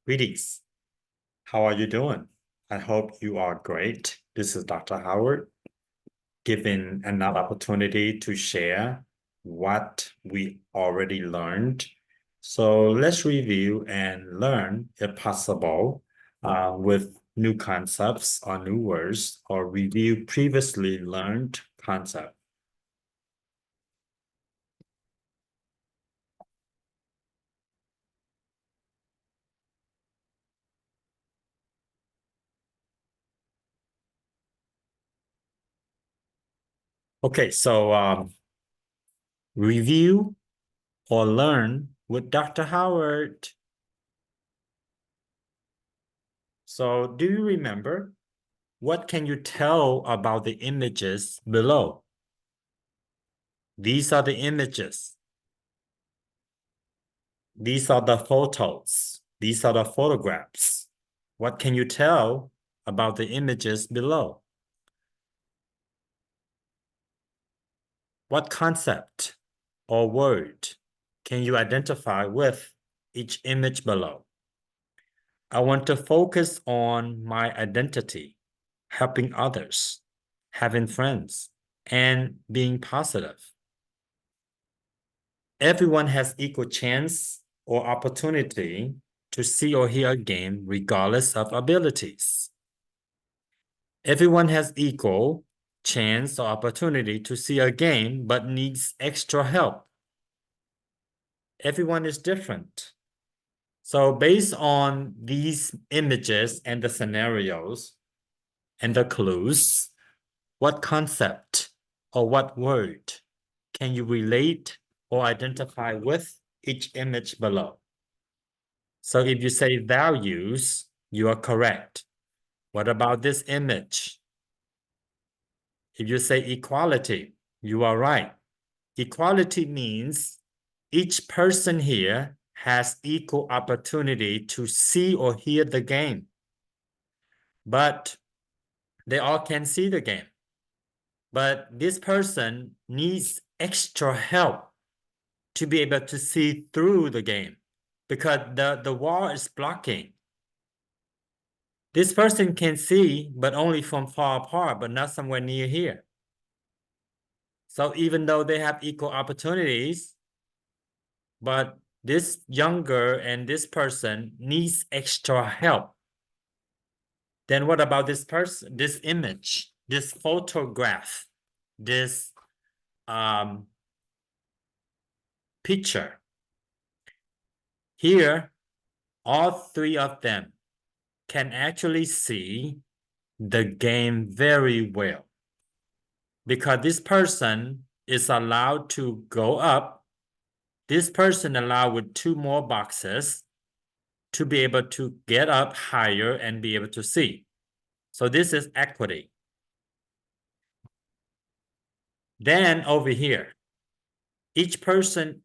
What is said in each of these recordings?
Greetings. How are you doing? I hope you are great. This is Dr. Howard, giving another opportunity to share what we already learned. So let's review and learn, if possible, with new concepts or new words, or review previously learned concept. Okay, so review or learn with Dr. Howard. So do you remember? What can you tell about the images below? These are the images. These are the photos. These are the photographs. What can you tell about the images below? What concept or word can you identify with each image below? I want to focus on my identity, helping others, having friends, and being positive. Everyone has equal chance or opportunity to see or hear a game regardless of abilities. Everyone has equal chance or opportunity to see a game but needs extra help. Everyone is different. So based on these images and the scenarios and the clues, what concept or what word can you relate or identify with each image below? So if you say values, you are correct. What about this image? If you say equality, you are right. Equality means each person here has equal opportunity to see or hear the game. But they all can see the game. But this person needs extra help to be able to see through the game because the wall is blocking. This person can see, but only from far apart, but not somewhere near here. So even though they have equal opportunities, but this younger and this person needs extra help. Then what about this person, this image, this photograph, this picture? Here, all three of them can actually see the game very well because this person is allowed to go up. This person allowed with two more boxes to be able to get up higher and be able to see. So this is equity. Then over here, each person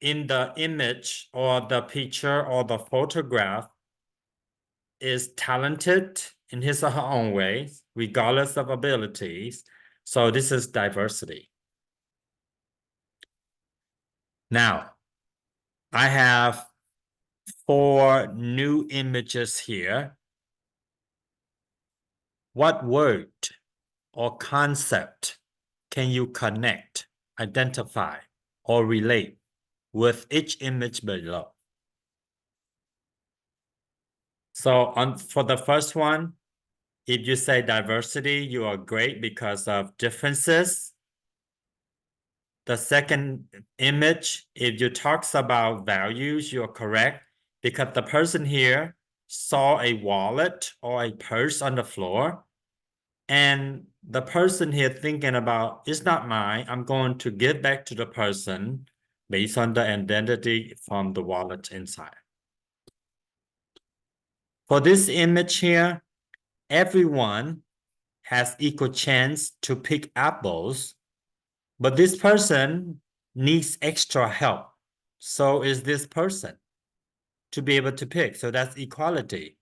in the image or the picture or the photograph is talented in his or her own way, regardless of abilities. So this is diversity. Now, I have 4 new images here. What word or concept can you connect, identify, or relate with each image below? So for the first one, if you say diversity, you are great because of differences. The second image, if you talks about values, you're correct because the person here saw a wallet or a purse on the floor. And the person here thinking about, it's not mine, I'm going to give back to the person based on the identity from the wallet inside. For this image here, everyone has equal chance to pick apples, but this person needs extra help. So is this person to be able to pick. So that's equality.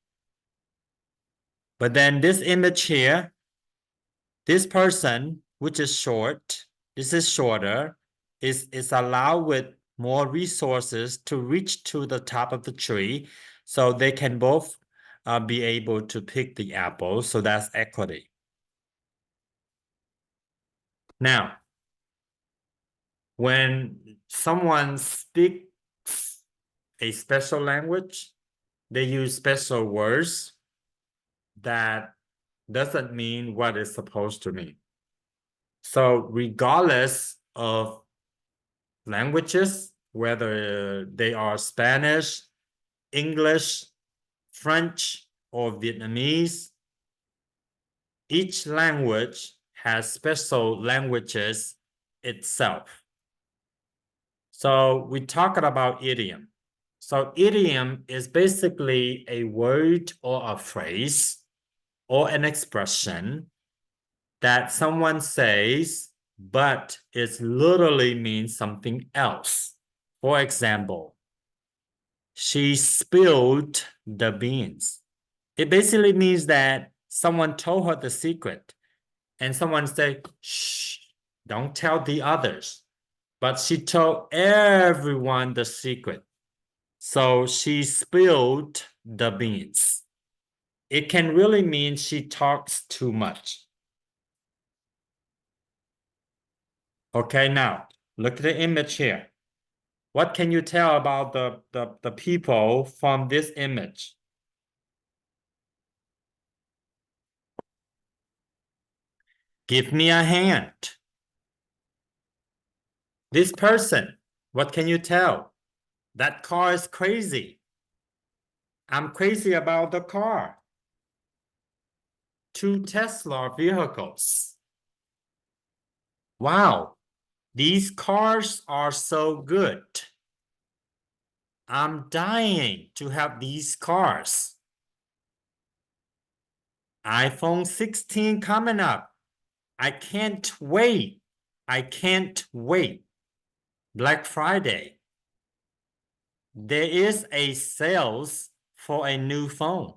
But then this image here, this person, which is short, this is shorter, is allowed with more resources to reach to the top of the tree. So they can both be able to pick the apple. So that's equity. Now, when someone speaks a special language, they use special words that doesn't mean what it's supposed to mean. So regardless of languages, whether they are Spanish, English, French, or Vietnamese, each language has special languages itself. So we talked about idiom. So idiom is basically a word or a phrase or an expression that someone says, but it literally means something else. For example, she spilled the beans. It basically means that someone told her the secret and someone said, shh, don't tell the others. But she told everyone the secret. So she spilled the beans. It can really mean she talks too much. Okay, now look at the image here. What can you tell about the people from this image? Give me a hand. This person, what can you tell? That car is crazy. I'm crazy about the car. 2 Tesla vehicles. Wow, these cars are so good. I'm dying to have these cars. iPhone 16 coming up. I can't wait. I can't wait. Black Friday. There is a sales for a new phone.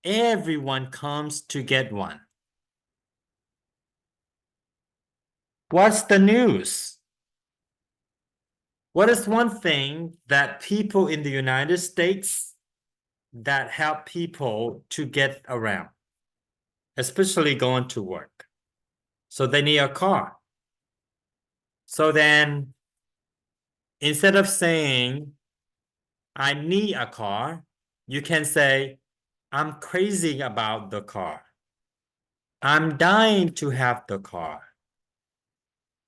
Everyone comes to get one. What's the news? What is one thing that people in the United States that help people to get around, especially going to work? So they need a car. So then instead of saying, I need a car, you can say, I'm crazy about the car. I'm dying to have the car.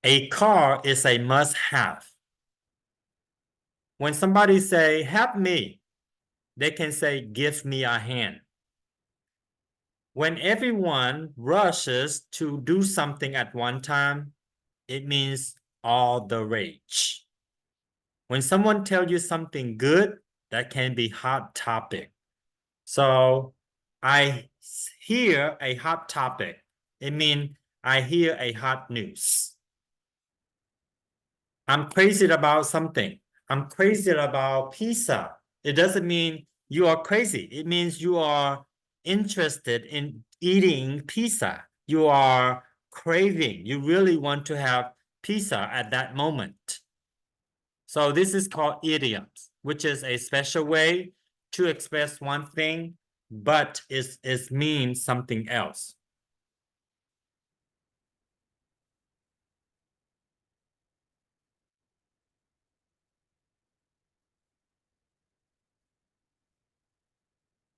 A car is a must-have. When somebody say, help me, they can say, give me a hand. When everyone rushes to do something at one time, it means all the rage. When someone tells you something good, that can be hot topic. So I hear a hot topic. It means I hear a hot news. I'm crazy about something. I'm crazy about pizza. It doesn't mean you are crazy. It means you are interested in eating pizza. You are craving. You really want to have pizza at that moment. So this is called idioms, which is a special way to express one thing, but it means something else.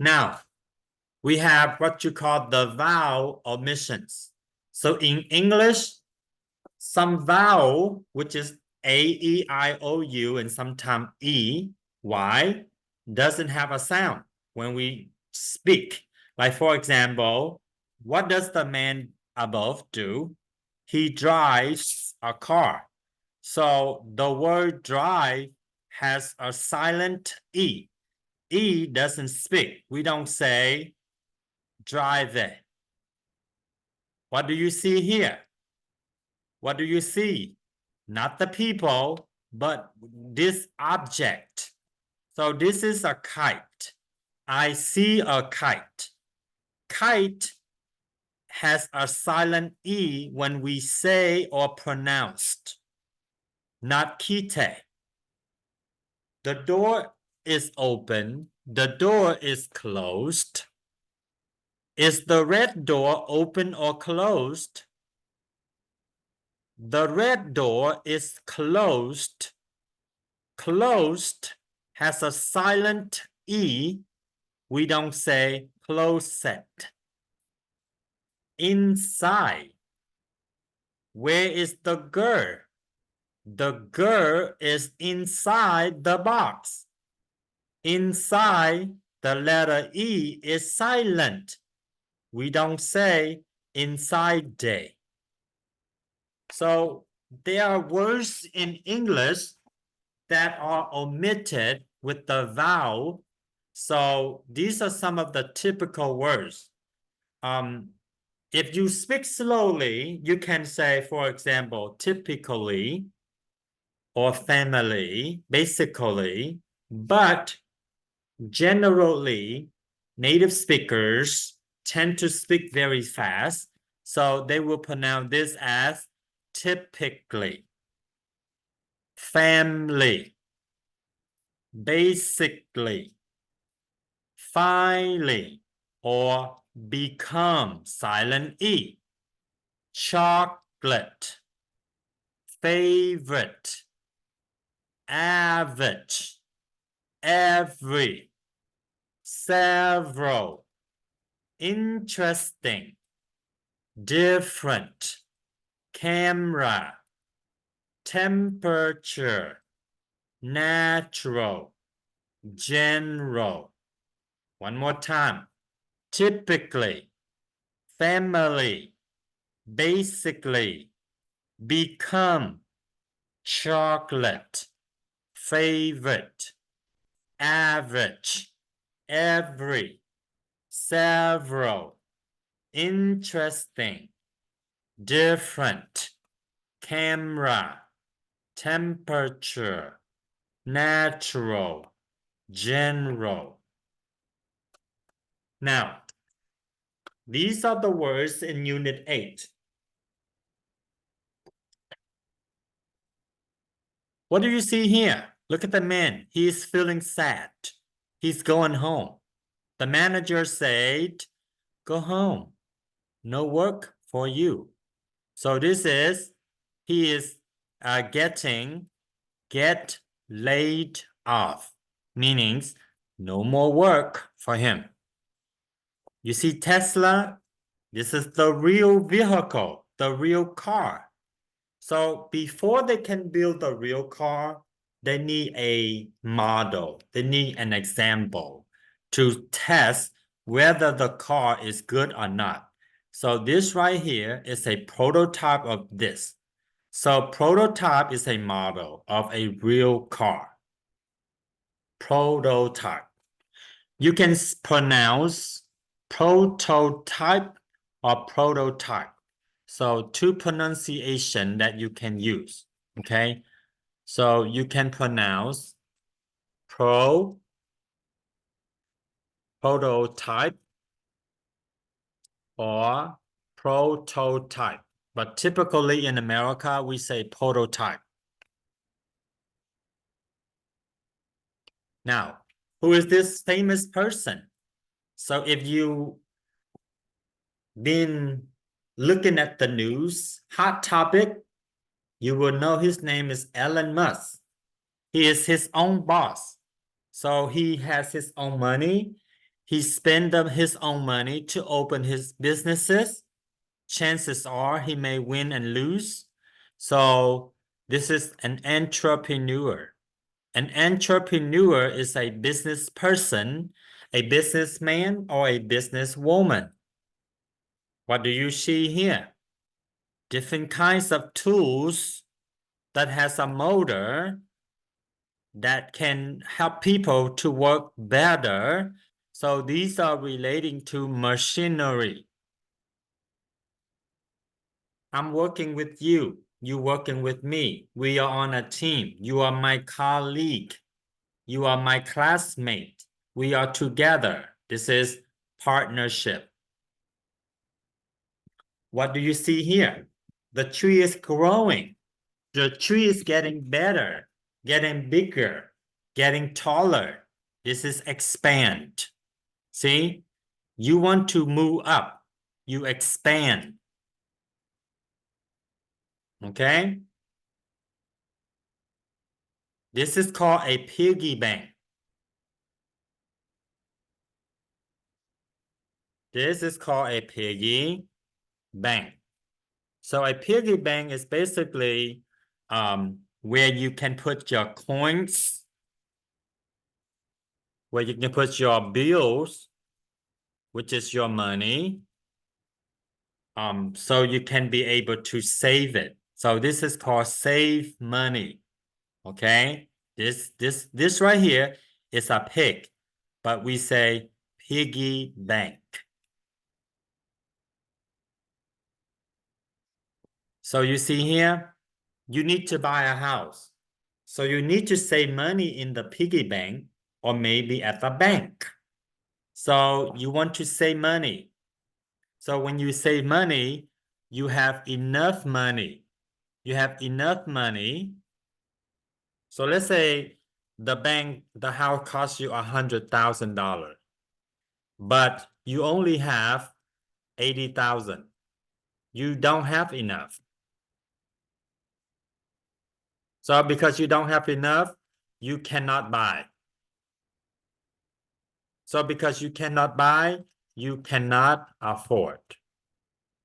Now, we have what you call the vowel omissions. So in English, some vowel, which is A, E, I, O, U, and sometimes E, Y, doesn't have a sound when we speak. Like, for example, what does the man above do? He drives a car. So the word drive has a silent E. E doesn't speak. We don't say drive it. What do you see here? What do you see? Not the people, but this object. So this is a kite. I see a kite. Kite has a silent E when we say or pronounced, not kite. The door is open, The door is closed. Is the red door open or closed? The red door is closed. Closed has a silent E. We don't say closet. Inside. Where is the girl? The girl is inside the box. Inside, the letter E is silent. We don't say inside day. So there are words in English that are omitted with the vowel. So these are some of the typical words. If you speak slowly, you can say, for example, typically or family, basically, but generally, native speakers tend to speak very fast, so they will pronounce this as typically, family, basically, finally, or become, silent E, chocolate, favorite, average, every, several, interesting, different, camera, temperature, natural, general. One more time. Typically, family, basically, become, chocolate, favorite, average, every, several, interesting, different, camera, temperature, natural, general. Now, these are the words in Unit 8. What do you see here? Look at the man. He is feeling sad. He's going home. The manager said, go home. No work for you. So this is, he is get laid off. Meanings, no more work for him. You see Tesla? This is the real vehicle, the real car. So before they can build a real car, they need a model. They need an example to test whether the car is good or not. So this right here is a prototype of this. So prototype is a model of a real car. Prototype. You can pronounce prototype or prototype. So two pronunciation that you can use, okay? So you can pronounce prototype, or prototype. But typically in America, we say prototype. Now, who is this famous person? So if you been looking at the news, hot topic, you will know his name is Elon Musk. He is his own boss. So he has his own money. He spends his own money to open his businesses. Chances are he may win and lose. So this is an entrepreneur. An entrepreneur is a business person, a businessman, or a businesswoman. What do you see here? Different kinds of tools that has a motor that can help people to work better. So these are relating to machinery. I'm working with you. You working with me. We are on a team. You are my colleague. You are my classmate. We are together. This is partnership. What do you see here? The tree is growing. The tree is getting better, getting bigger, getting taller. This is expand. See, you want to move up, you expand. Okay? This is called a piggy bank. This is called a piggy bank. So a piggy bank is basically where you can put your coins, where you can put your bills, which is your money. So you can be able to save it. So this is called save money. Okay. This right here is a pig, but we say piggy bank. So you see here, you need to buy a house. So you need to save money in the piggy bank or maybe at the bank. So you want to save money. So when you save money, you have enough money. You have enough money. So let's say the house costs you $100,000, but you only have 80,000. You don't have enough. So because you don't have enough, you cannot buy. So because you cannot buy, you cannot afford.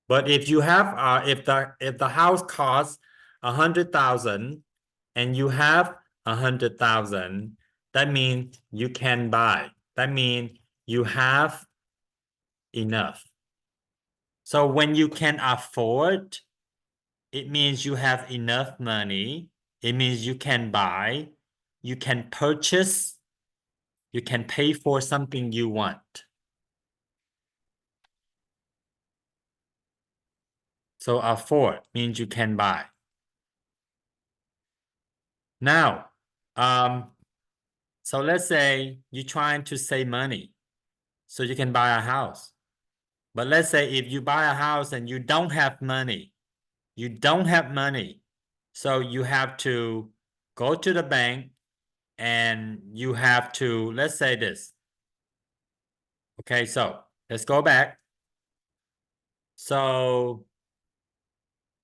But if you have, if the house costs 100,000 and you have 100,000, that means you can buy. That means you have enough. So when you can afford, it means you have enough money. It means you can buy, you can purchase, you can pay for something you want. So afford means you can buy. Now, so let's say you're trying to save money so you can buy a house. But let's say if you buy a house and you don't have money, you don't have money. So you have to go to the bank and you have to, let's say this. Okay, so let's go back. So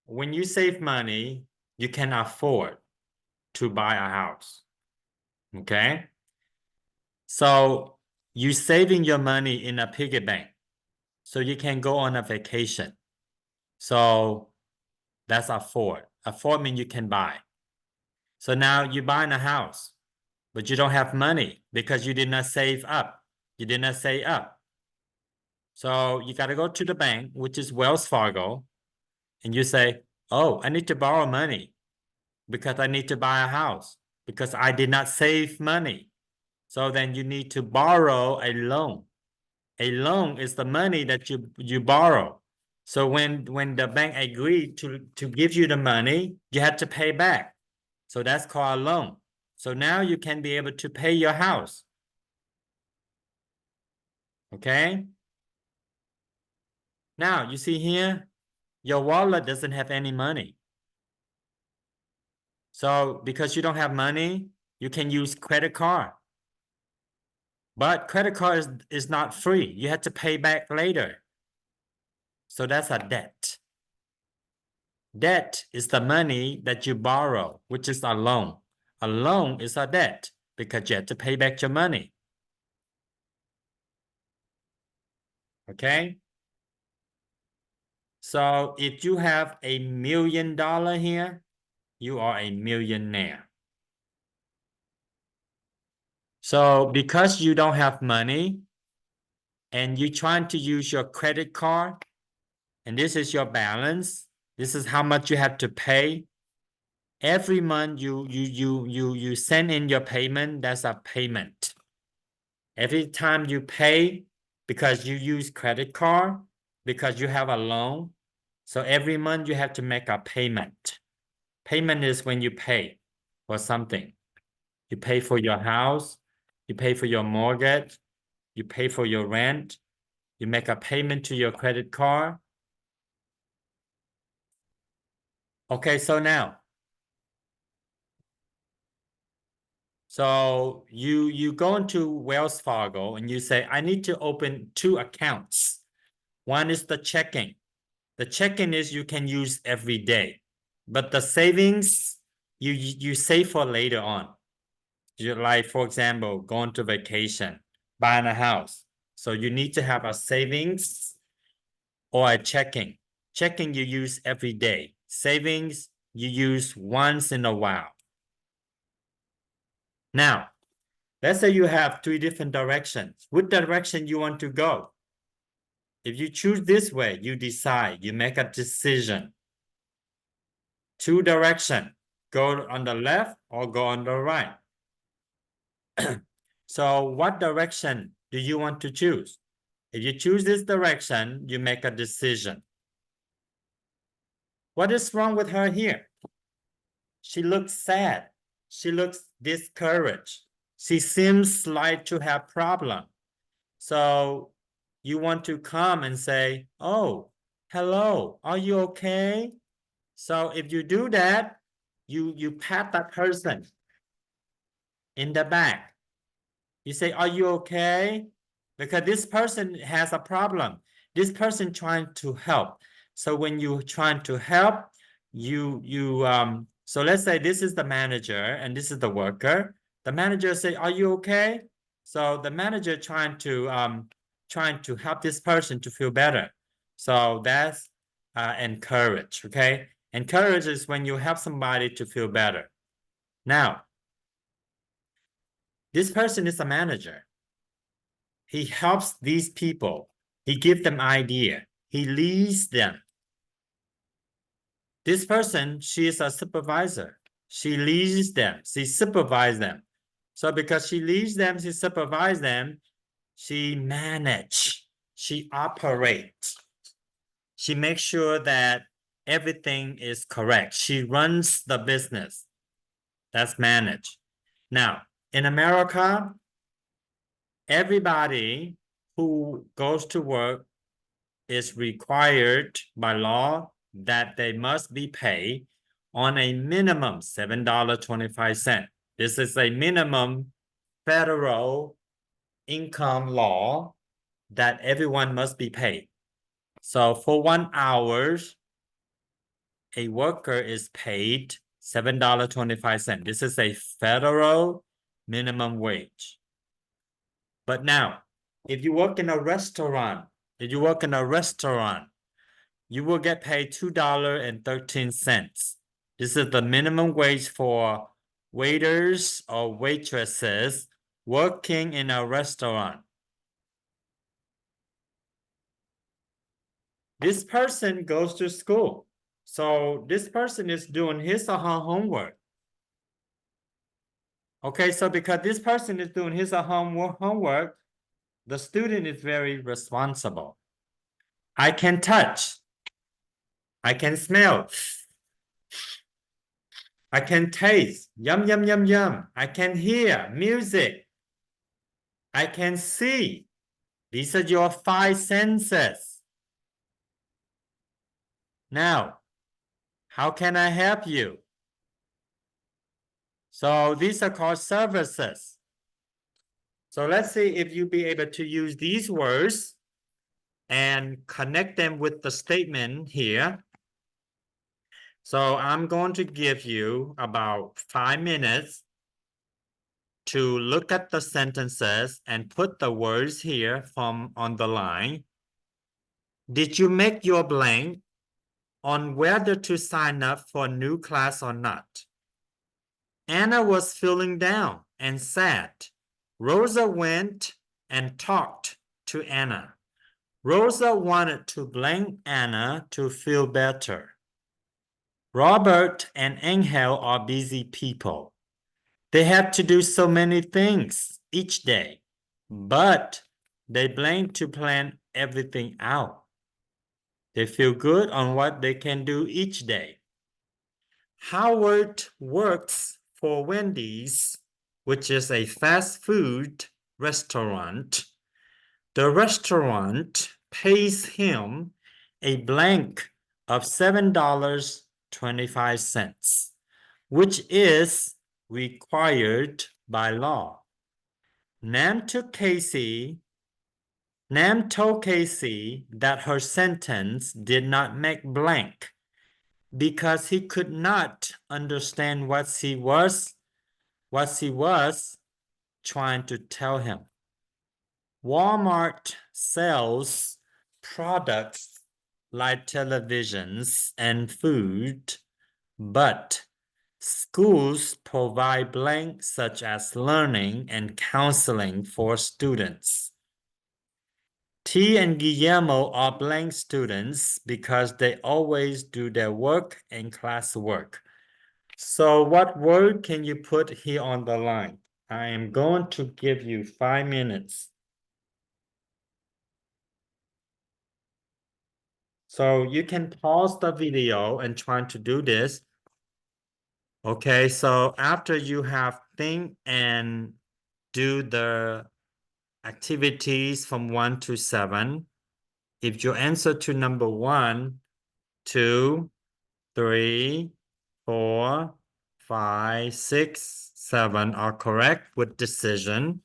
when you save money, you can afford to buy a house. Okay. So you're saving your money in a piggy bank so you can go on a vacation. So that's afford. Afford means you can buy. So now you're buying a house, but you don't have money because you did not save up. You did not save up. So you got to go to the bank, which is Wells Fargo, and you say, oh, I need to borrow money because I need to buy a house because I did not save money. So then you need to borrow a loan. A loan is the money that you borrow. So when the bank agreed to give you the money, you had to pay back. So that's called a loan. So now you can be able to pay your house. Okay? Now you see here, your wallet doesn't have any money. So because you don't have money, you can use credit card. But credit card is not free. You have to pay back later. So that's a debt. Debt is the money that you borrow, which is a loan. A loan is a debt because you have to pay back your money. Okay? So if you have $1 million here, you are a millionaire. So because you don't have money and you're trying to use your credit card, and this is your balance, this is how much you have to pay. Every month you send in your payment, that's a payment. Every time you pay because you use credit card, because you have a loan, so every month you have to make a payment. Payment is when you pay for something. You pay for your house, you pay for your mortgage, you pay for your rent, you make a payment to your credit card. Okay, so now So you go into Wells Fargo and you say, I need to open 2 accounts. One is the checking. The checking is you can use every day, but the savings you save for later on. You like, for example, going to vacation, buying a house. So you need to have a savings or a checking. Checking you use every day. Savings you use once in a while. Now, let's say you have 3 different directions. Which direction you want to go? If you choose this way, you decide, you make a decision. 2 direction, go on the left or go on the right. So what direction do you want to choose? If you choose this direction, you make a decision. What is wrong with her here? She looks sad. She looks discouraged. She seems like to have problem. So you want to come and say, oh, hello, are you okay? So if you do that, you pat that person in the back. You say, are you okay? Because this person has a problem. This person trying to help. So when you trying to help, so let's say this is the manager and this is the worker. The manager say, are you okay? So the manager trying to help this person to feel better. So that's encourage, okay? Encourage is when you help somebody to feel better. Now, this person is a manager. He helps these people. He gives them idea. He leads them. This person, she is a supervisor. She leads them. She supervises them. So because she leads them, she supervises them, she manages, she operates. She makes sure that everything is correct. She runs the business. That's manage. Now, in America, everybody who goes to work is required by law that they must be paid on a minimum $7.25. This is a minimum federal income law that everyone must be paid. So for 1 hour, a worker is paid $7.25. This is a federal minimum wage. But now, if you work in a restaurant, you will get paid $2.13. This is the minimum wage for waiters or waitresses working in a restaurant. This person goes to school. So this person is doing his or her homework. Okay, so because this person is doing his or her homework, the student is very responsible. I can touch. I can smell. I can taste. Yum, yum, yum, yum. I can hear music. I can see. These are your 5 senses. Now, how can I help you? So these are called services. So let's see if you'll be able to use these words and connect them with the statement here. So I'm going to give you about 5 minutes to look at the sentences and put the words here from on the line. Did you make your blank on whether to sign up for a new class or not? Anna was feeling down and sad. Rosa went and talked to Anna. Rosa wanted to blank Anna to feel better. Robert and Angel are busy people. They have to do so many things each day, but they blank to plan everything out. They feel good on what they can do each day. Howard works for Wendy's, which is a fast food restaurant. The restaurant pays him a blank of $7.25, which is required by law. Nam told Casey that her sentence did not make blank because he could not understand what she was trying to tell him. Walmart sells products like televisions and food, but schools provide blanks such as learning and counseling for students. T and Guillermo are blank students because they always do their work and classwork. So what word can you put here on the line? I am going to give you 5 minutes. So you can pause the video and try to do this. Okay, so after you have think and do the activities from 1 to 7, if you answer to number 1, 2, 3, 4, 5, 6, 7 are correct with decision,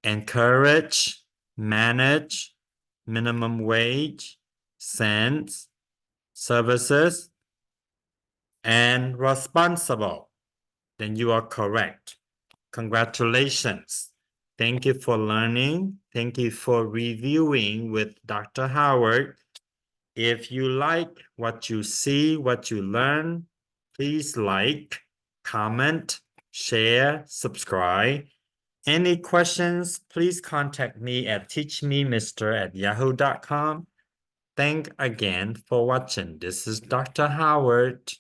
encourage, manage, minimum wage, cents, services, and responsible, then you are correct. Congratulations. Thank you for learning. Thank you for reviewing with Dr. Howard. If you like what you see, what you learn, please like, comment, share, subscribe. Any questions, please contact me at teachmemister@yahoo.com. Thank again for watching. This is Dr. Howard.